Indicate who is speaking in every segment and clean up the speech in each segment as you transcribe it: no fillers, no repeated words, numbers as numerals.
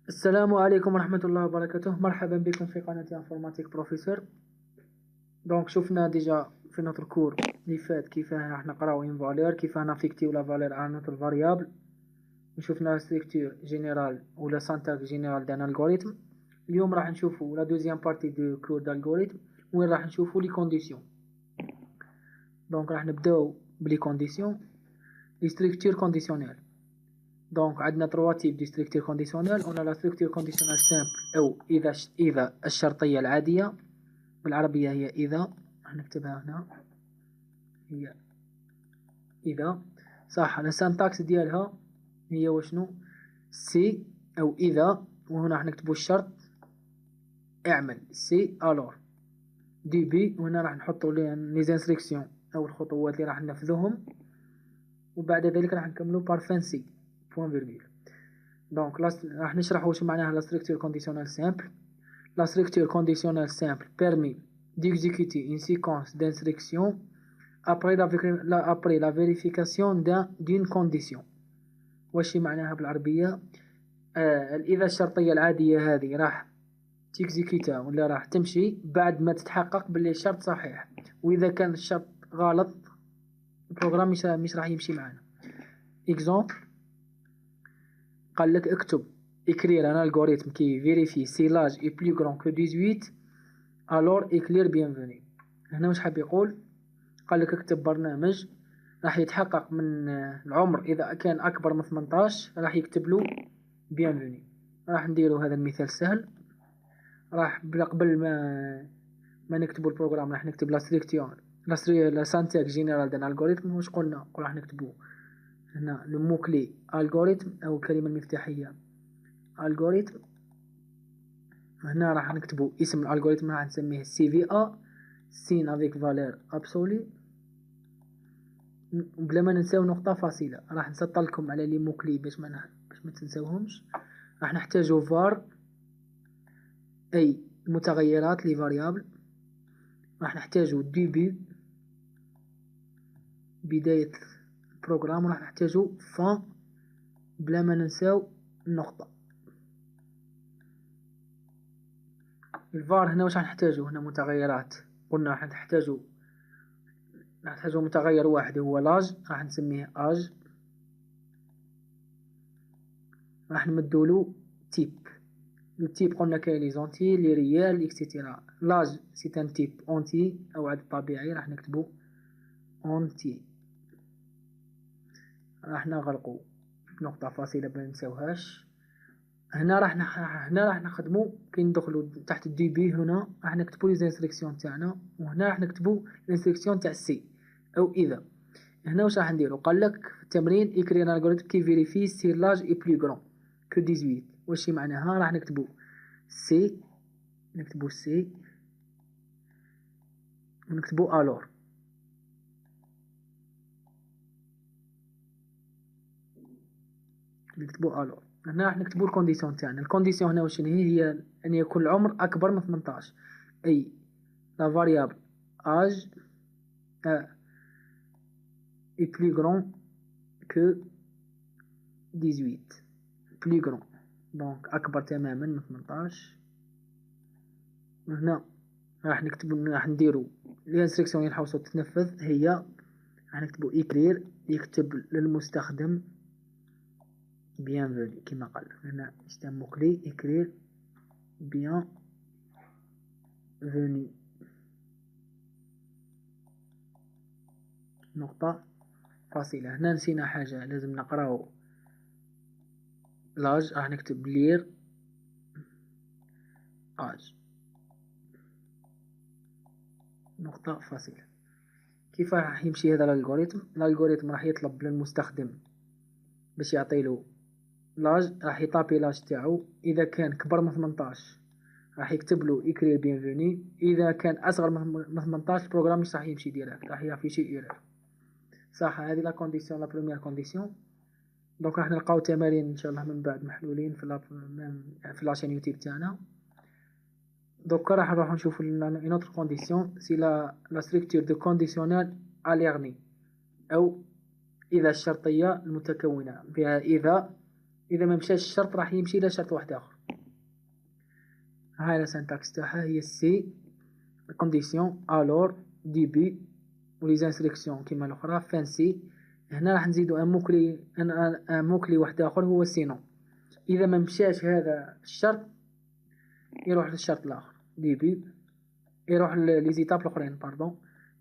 Speaker 1: السلام عليكم ورحمة الله وبركاته. مرحبا بكم في قناة انفورماتيك بروفيسور. دونك شفنا ديجا في نوتر كور اللي فات كيفاه راح نقراو ان فالور، كيفاه نافيكتيو لا فالور على نوتر فاريابل، وشفنا ستركتور جينيرال ولا سانتاك جينيرال دان الغوريثم. اليوم راح نشوفو لا دوزيام بارتي دو كور دالغوريثم وين راح نشوفو لي كونديسيون. دونك راح نبداو بلي كونديسيون. لي ستركتور كونديسيونيل، دونك عندنا 3 تيب دي ستركتور كونديسيونيل. اون لا ستركتور كونديسيونيل سامبل او اذا الشرطيه العاديه، بالعربيه هي اذا، راح نكتبها هنا هي اذا صح. السانتاكس ديالها هي وشنو؟ سي او اذا، وهنا راح نكتبوا الشرط اعمل سي الور دي بي، وهنا راح نحطوا لي زانستركسيون او الخطوات اللي راح ننفذوهم، وبعد ذلك راح نكملوا بار فان سي بوين فيرغول. دونك راح نشرح واش معناها لا ستركتور كونديسيونيل سامبل. La structure conditionnelle simple permet d'exécuter une séquence d'instructions après la vérification d'une condition. واش معناها بالعربية؟ الإذا الشرطية العادية هذه راح تكزيكيتا ولا راح تمشي بعد ما تتحقق باللي الشرط صحيح، وإذا كان الشرط غلط البروغرام مش راح يمشي معنا. إكزومبل، قال لك اكتب écrire un algorithme qui vérifie si l'âge est plus grand que 18 alors écrire bienvenue. هنا واش حاب يقول؟ قال لك اكتب برنامج راح يتحقق من العمر اذا كان اكبر من 18 راح يكتب له bienvenue. راح نديروا هذا المثال سهل. راح قبل ما نكتبوا البروغرام راح نكتب لا ستركتور لا سانتاك جينيرال دان الغوريثم. واش قلنا؟ راح نكتبوا هنا لو مو كلي الغوريثم او الكلمه المفتاحيه الغوريثم. هنا راح نكتبوا اسم الالغوريثم، راح نسميه سي في ا سين افيك فالور ابسولي، بلا ما ننساو نقطه فاصله. راح نسطر لكم على لي موكلي باش ما تنساوهمش. راح نحتاجو فار اي متغيرات لي فاريابل. راح نحتاجو ديبي بدايه البروغرام، راح نحتاجو فان بلا ما ننساو النقطه. الفار هنا واش راح نحتاجو؟ هنا متغيرات. قلنا راح نحتاجو متغير واحد هو لاج، راح نسميه اج. راح نمدولو تيب. لو تيب قلنا كاين لي زونتي لي ريال اكسيتيرا. لاج سي ان تيب اونتي او عدد طبيعي، راح نكتبو اونتي. راح نغلقو نقطة فاصلة ما ننساوهاش. هنا راح نخدمو كي ندخلو تحت الدي بي. هنا راح نكتبو لي زانستركسيون تاعنا، وهنا راح نكتبو الانستركسيون تاع سي او اذا. هنا واش راح نديرو؟ قالك في التمرين اكري ان الغوريثم كي فيريفي سي لاج اي بلو غران كو 18. واش معناها؟ راح نكتبو سي ونكتبو الور. هنا راح نكتبو الكونديسيون تاعنا. الكونديسيون هنا واش هي ان يكون العمر اكبر من 18، اي لا فاريابل اج اي بلو غران كو 18. بلو غران دونك اكبر تماما من 18. هنا راح نديرو لي انستركسيون اللي نحوسو تتنفذ. هي راح نكتبو اكرير يكتب للمستخدم bienvenue كما قال هنا استعمل كلي اكرير bienvenue نقطة فاصلة. هنا نسينا حاجة لازم نقراو لاج. راح نكتب لير اج نقطة فاصلة. كيف راح يمشي هذا الالغوريثم؟ راح يطلب للمستخدم باش يعطيلو لاج. راح يطابي لاج تاعو. اذا كان كبر من 18 راح يكتب له اكرير بيانفوني. اذا كان اصغر من 18 البروغرام مش راح يمشي ديريكت، راح يافيشي ايرور. صح، هذه لا كونديسيون لا بروميير كونديسيون. دونك راح نلقاو تمارين ان شاء الله من بعد محلولين في لاشين يوتيوب تاعنا. دوكا راح نروحو نشوفو اون اوتر كونديسيون سي لا ستركتور دو كونديسيونيل اليرني او إذا الشرطية المتكونة بها إذا ما مشاش الشرط راح يمشي إلى شرط واحد آخر. هاي السنتاكس تاعها هي سي كونديسيون الور ديبي ولي انستركسيون كيما الأخرى فان سي. هنا راح نزيدو ان موكلي واحد آخر هو سينو. إذا ما مشاش هذا الشرط يروح للشرط الآخر ديبي، يروح لي زيتاب الأخرين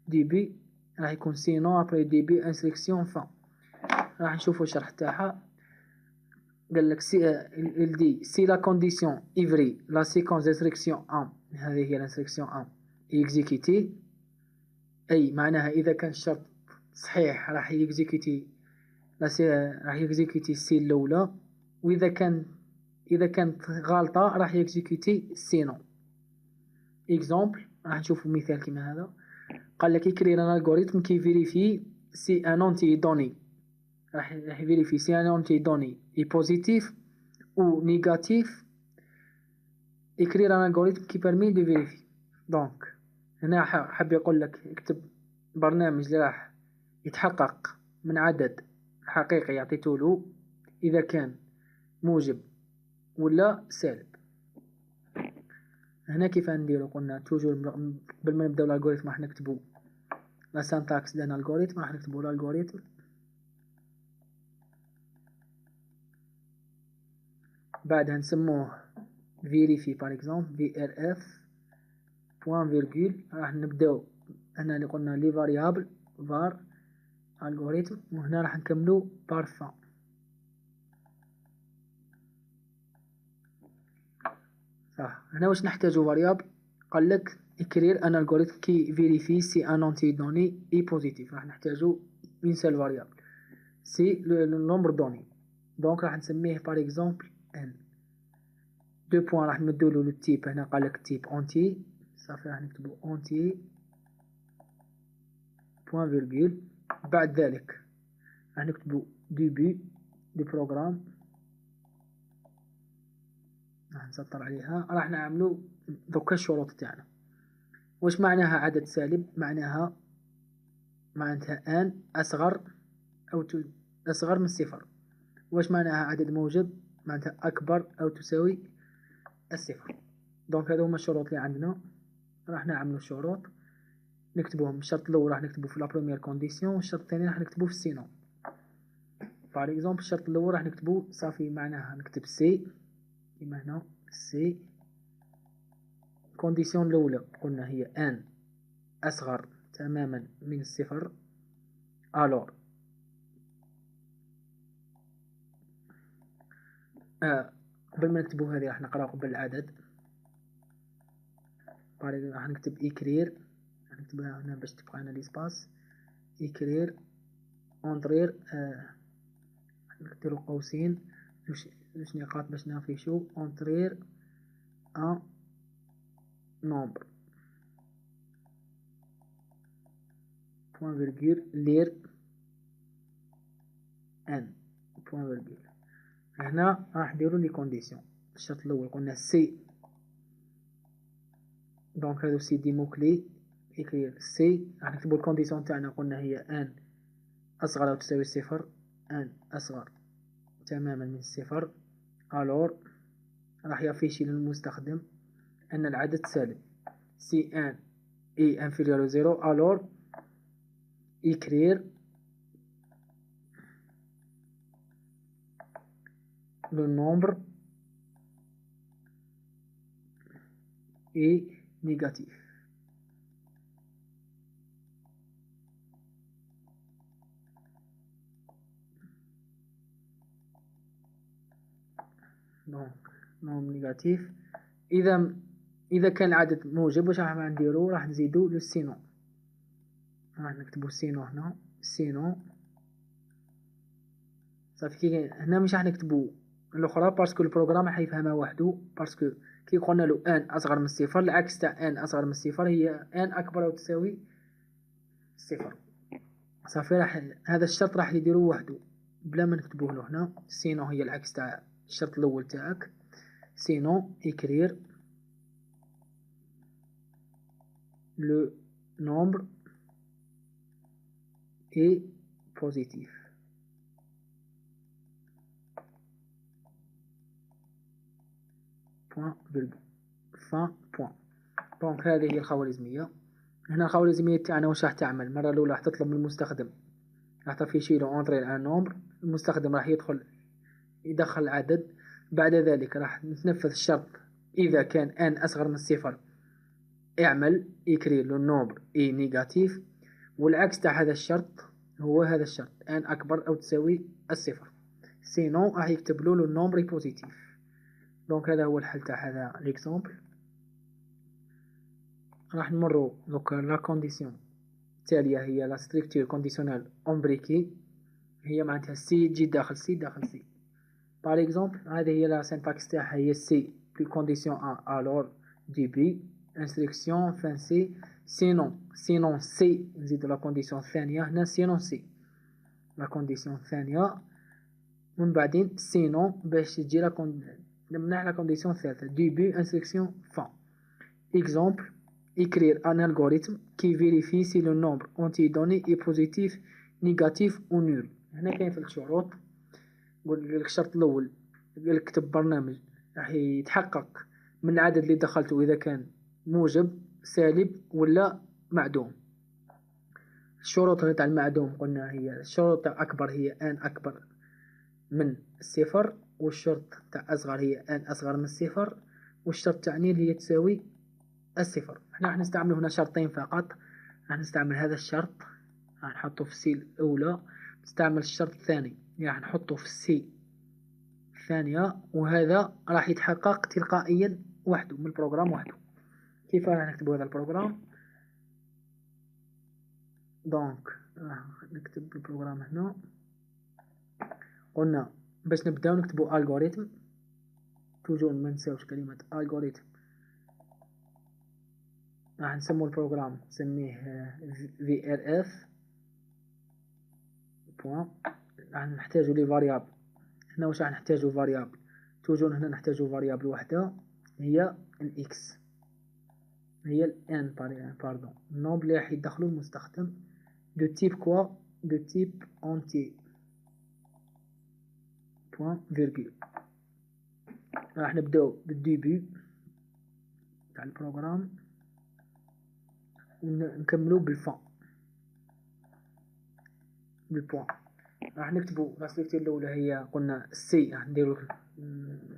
Speaker 1: ديبي راح يكون سينو ابري ديبي انستركسيون فان. راح نشوفو الشرح تاعها. قالك سي لا كونديسيون إفري لا سيكونس دانستركسيون ان، هذه هي الانستركسيون ان اكزيكيتي، أي معناها إذا كان الشرط صحيح راح يكزيكيتي راح يكزيكيتي السي الأولى، وإذا كانت غالطة راح يكزيكيتي سينو. إكزومبل راح نشوفو مثال كيما هذا. قال لك يكري ان الغوريثم كي فيريفي سي ان اونتي دوني، راح يفيريفي سي ان اونتي دوني اي بوزيتيف ou négatif, écrire un algorithme qui permet de vérifier. donc هنا حاب يقول لك اكتب برنامج اللي راح يتحقق من عدد حقيقي عطيته له إذا كان موجب ولا سالب. هنا كيف نديرو؟ قلنا توجور قبل ما نبداو الالغوريثم راح نكتبو لا سانتاكس ديال الالغوريثم، راح نكتبو الالغوريثم بعدها نسموه فيريفي باغ اكزومبل VRF بوان فيرغول. راح نبداو هنا اللي قلنا لي فاريابل var الغوريثم، وهنا راح نكملو بارفان. صح. هنا واش نحتاجو فاريابل؟ قال لك écrire un algorithme qui vérifie si un entier donné est positif. راح نحتاجو une seule variable c'est le nombre donné. donc راح نسميه par exemple n. دو بوان راح نمدولو للتيب. هنا قال لك تيب entier، صافي راح نكتبو entier بوان فيرغول. بعد ذلك راح نكتبو début du programme، راح نسطر عليها. راح نعملو دوكا الشروط تاعنا. واش معناها عدد سالب؟ معناها ان اصغر او اصغر من صفر. واش معناها عدد موجب؟ معناتها اكبر او تساوي الصفر. دونك هذو هما الشروط اللي عندنا. راح نعملو الشروط نكتبوهم. الشرط الاول راح نكتبو في لا بروميير كونديسيون، والشرط الثاني راح نكتبو في السينو. باغ اكزومبل الشرط الاول راح نكتبو صافي معناها نكتب سي كيما هنا سي. الكونديسيون الاولى قلنا هي ان اصغر تماما من الصفر. الور قبل ما نكتبو هذه راح نقراو قبل العدد. راح نكتب إكرير، راح نكتبها هنا باش تبقى لنا ليسباس. إكرير اونطرير نديرو قوسين جوج نقاط باش نافيشو اونطرير ان نومبر بوان فيرغول لير ان بوان فيرغول. هنا راح نديرو لي كونديسيون. الشرط الاول قلنا سي، دونك هادو سي دي موكلي. إكرير سي راح نكتبو الكونديسيون تاعنا قلنا هي ان أصغر أو تساوي صفر. ان أصغر تماما من الصفر. الور راح يافيشي للمستخدم أن العدد سالب. سي ان اي انفيريور زيرو الور écrire le nombre est négatif. donc nombre négatif. إذا كان العدد موجب واش راح نديرو؟ راح نزيدو للسينو. راح نكتبو سينو هنا سينو صافي. كي هنا مش راح نكتبو الاخرى باسكو البروغرام راح يفهمها وحده. باسكو كي قلنا له ان اصغر من الصفر، العكس تاع ان اصغر من الصفر هي ان اكبر او تساوي صفر. صافي راح هذا الشرط راح يديروه وحده بلا ما نكتبوه له هنا. سينو هي العكس تاع الشرط الاول تاعك. سينو écrire le nombre est positif. بوان فيرغول فان بوان. دونك هذه هي الخوارزمية. هنا الخوارزمية تاعنا واش راح تعمل؟ المرة الأولى راح تطلب من المستخدم، راح تافيشيلو اونتري ان نومبر، المستخدم راح يدخل العدد. بعد ذلك راح نتنفذ الشرط إذا كان ان أصغر من الصفر اعمل يكري لو نومبر اي نيجاتيف، والعكس تاع هذا الشرط هو هذا الشرط ان أكبر أو تساوي الصفر، سينو راح يكتب له لو نومبر بوزيتيف. دونك هذا هو الحل تاع هذا ليكزومبل. راح نمرو دوك لا كونديسيون التالية هي لا ستركتور كونديسيونيل امبريكي، هي معناتها سي تجي داخل سي داخل سي. باغ اكزومبل هذه هي لا سينتاكس تاعها هي سي بلي كونديسيون ان الور دي بي انستركسيون فان سي سينون سي. نزيدو لا كونديسيون الثانية هنا سينون سي لا كونديسيون الثانية، من بعدين سينون باش تجي نمنع لا كونديسيون الثالثة ديبي انستركسيون فان. اكزومبل écrire un algorithme qui vérifie si le nombre antidonné est positif, négatif ou nul. هنا كاين في الشروط يقول لك الشرط الأول قال لك كتب برنامج راح يتحقق من العدد اللي دخلته إذا كان موجب سالب ولا معدوم. الشروط تاع المعدوم قلنا هي الشروط تاع أكبر هي ان أكبر من الصفر، والشرط تاع أصغر هي ان أصغر من الصفر، والشرط تاع نيل هي تساوي الصفر. احنا راح نستعمل هنا شرطين فقط، راح نستعمل هذا الشرط راح نحطه في السي الأولى، نستعمل الشرط الثاني راح نحطه في السي الثانية، وهذا راح يتحقق تلقائيا وحده من البروغرام وحده. كيف راح نكتب هذا البروغرام؟ دونك راح نكتب البروغرام هنا. قلنا باش نبداو نكتبو الغوريثم، توجور ما نساوش كلمة الغوريثم. راح نسمو البروغرام نسميه VRF بوان. راح نحتاجو لي فاريابل. هنا واش راح نحتاجو فاريابل؟ توجور هنا نحتاجو فاريابل وحدة هي الإكس، هي الان باردون النومبر اللي راح يدخلو المستخدم دو تيب كوا دو تيب اونتي بوان فيرغول. راح نبداو بالديبي تاع البروغرام ونكملو بالفان بالبوان. راح نكتبو لا ستركتور الأولى هي قلنا سي،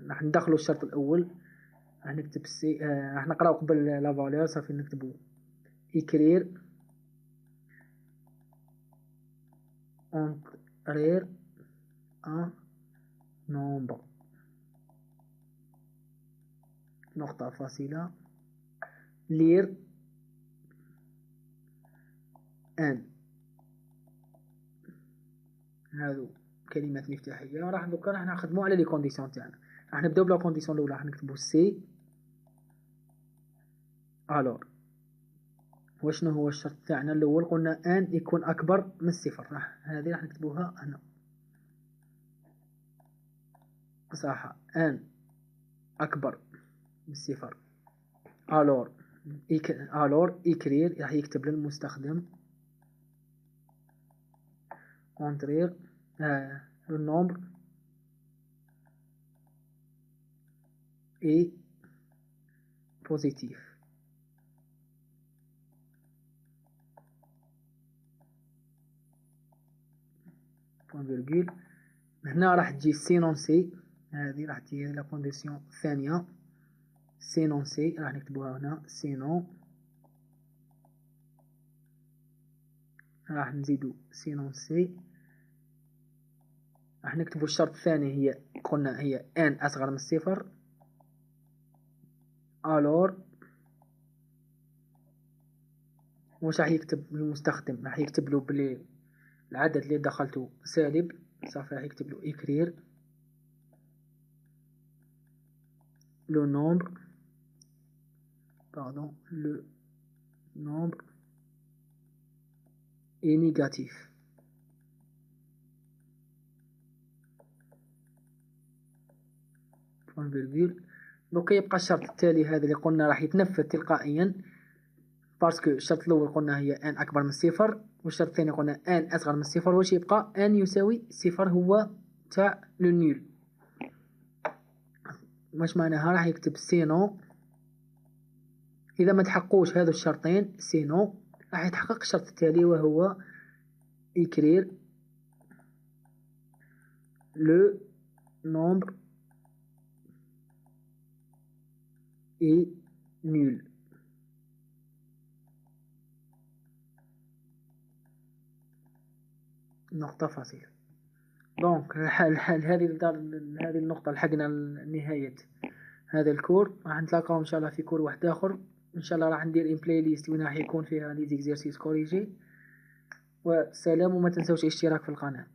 Speaker 1: راح ندخلو الشرط الأول، راح نكتب سي، راح نقراو قبل لا فالور صافي نكتبو écrire entrer un nombre نقطة فاصلة lire ان. هذو كلمات مفتاحية. راح دوكا راح نخدمو على لي كونديسيون تاعنا. راح نبداو بلا كونديسيون الأولى، راح نكتبو سي. الور وشنو هو الشرط تاعنا الأول؟ قلنا ان يكون أكبر من الصفر. هذه راح نكتبوها هنا صح، ان أكبر من الصفر. الور إكرير راح يكتب للمستخدم entrer le nombre est positif. بوان فيرغول. هنا راح تجي سينونسي، هذه راح تجي لا كونديسيون الثانية سينونسي، راح نكتبوها هنا سينون. راح نزيدو سينونسي، راح نكتبو الشرط الثاني هي قلنا هي ان أصغر من الصفر. الور واش راح يكتب للمستخدم؟ راح يكتب له بلي العدد اللي دخلته سالب، صافي راح يكتب له écrire le nombre est négatif. بوان فيرغول. دوكا يبقى الشرط التالي هذا اللي قلنا راح يتنفذ تلقائيا، باسكو الشرط الأول قلنا هي ان أكبر من الصفر، والشرط الثاني قلنا ان أصغر من الصفر. واش يبقى؟ ان يساوي صفر هو تاع لو نيل. واش معناها؟ راح يكتب سينو، إذا ما تحققوش هذو الشرطين سينو راح يتحقق الشرط التالي، وهو écrire le nombre est nul. نقطة فاصلة. دونك هذه النقطة لحقنا لنهاية هذا الكور. راح نتلاقاو ان شاء الله في كور واحد اخر ان شاء الله. راح ندير ان بلاي ليست وين راح يكون فيها لي زيكزيرسيس كوريجي. والسلام، وما تنسوش الاشتراك في القناة.